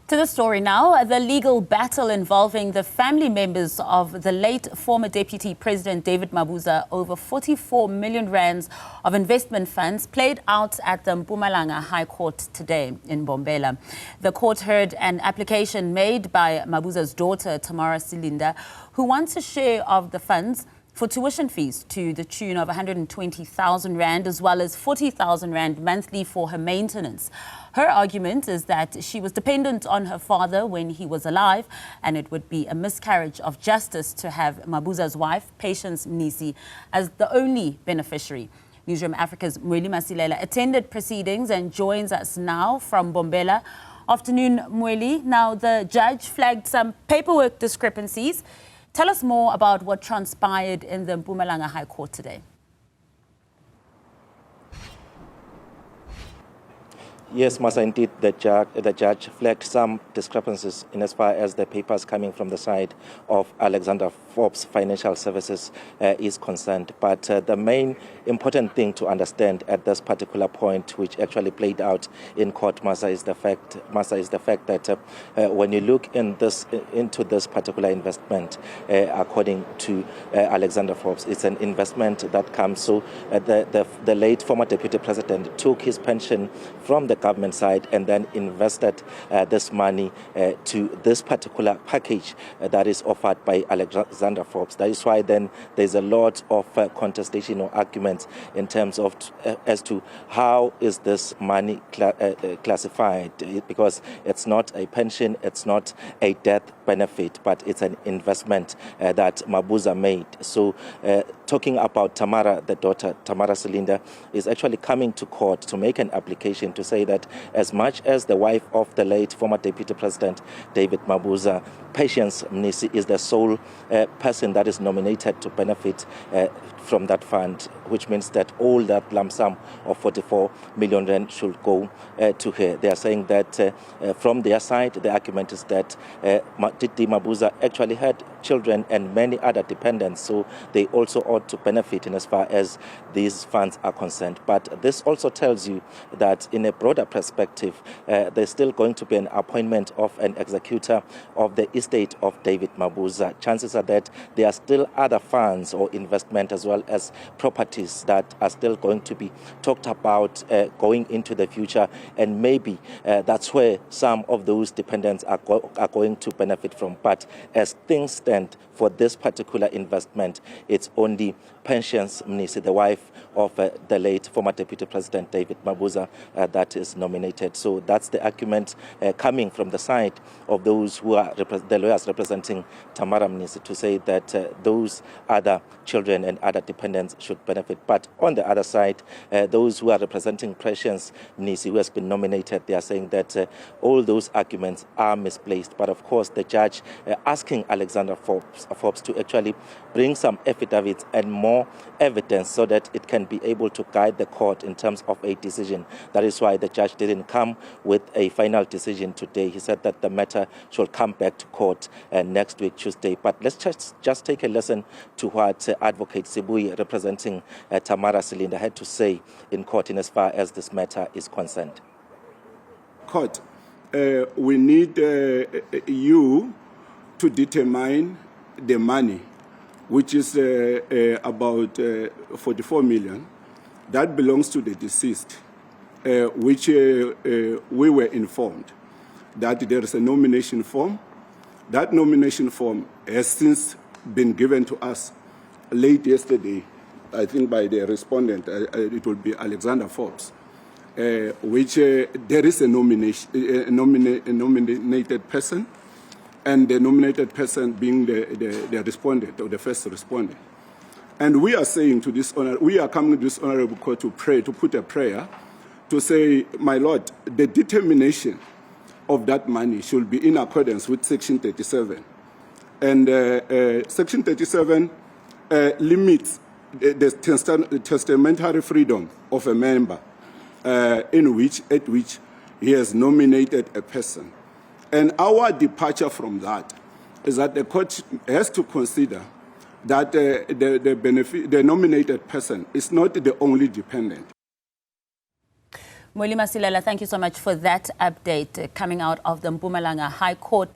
To the story now, the legal battle involving the family members of the late former Deputy President David Mabuza over 44 million rands of investment funds played out at the Mpumalanga High Court today in Bombela. The court heard an application made by Mabuza's daughter, Tamara Silinda, who wants a share of the funds for tuition fees to the tune of 120,000 rand as well as 40,000 rand monthly for her maintenance. Her argument is that she was dependent on her father when he was alive, and it would be a miscarriage of justice to have Mabuza's wife, Patience Mnisi, as the only beneficiary. Newzroom Afrika's Mweli Masilela attended proceedings and joins us now from Bombela. Afternoon, Mweli. Now, the judge flagged some paperwork discrepancies. Tell us more about what transpired in the Mpumalanga High Court today. Yes, Masa, indeed, the judge flagged some discrepancies in as far as the papers coming from the side of Alexander Forbes Financial Services is concerned. But the main important thing to understand at this particular point, which actually played out in court, Masa, is the fact that when you look into this particular investment, according to Alexander Forbes, it's an investment that comes. So the late former Deputy President took his pension from the government side and then invested this money to this particular package that is offered by Alexander Forbes. That is why then there's a lot of contestation or arguments in terms of as to how is this money classified, because it's not a pension, it's not a death benefit, but it's an investment that Mabuza made. So talking about Tamara, the daughter, Tamara Silinda, is actually coming to court to make an application to say that as much as the wife of the late former Deputy President David Mabuza, Patience Mnisi, is the sole person that is nominated to benefit from that fund, which means that all that lump sum of 44 million rand should go to her. They are saying that from their side, the argument is that Didi Mabuza actually had children and many other dependents, so they also ought to benefit in as far as these funds are concerned. But this also tells you that in a broader perspective, there's still going to be an appointment of an executor of the estate of David Mabuza. Chances are that there are still other funds or investment as well as properties that are still going to be talked about going into the future, and maybe that's where some of those dependents are going to benefit from. But as things stand for this particular investment, it's only Patience Mnisi, the wife of the late former Deputy President David Mabuza, that is nominated. So that's the argument coming from the side of those who are the lawyers representing Tamara Mnisi, to say that those other children and other dependents should benefit. But on the other side, those who are representing Patience Mnisi, who has been nominated, they are saying that all those arguments are misplaced. But of course, the judge asking Alexander Forbes to actually bring some affidavits and more evidence so that it can be able to guide the court in terms of a decision. That is why the judge didn't come with a final decision today. He said that the matter should come back to court next week, Tuesday. But let's just take a listen to what Advocate Sibui, representing Tamara Silinda, had to say in court in as far as this matter is concerned. Court, we need you to determine the money, which is about 44 million, that belongs to the deceased, which we were informed that there is a nomination form. That nomination form has since been given to us late yesterday, I think by the respondent, it will be Alexander Forbes, which there is a nominated person, and the nominated person being the respondent or the first respondent. And we are saying to this we are coming to this honorable court to pray, to put a prayer, to say, my Lord, the determination of that money should be in accordance with Section 37. And Section 37 limits the testamentary freedom of a member at which he has nominated a person. And our departure from that is that the court has to consider that the nominated person is not the only dependent. Molima Silela, thank you so much for that update coming out of the Mpumalanga High Court.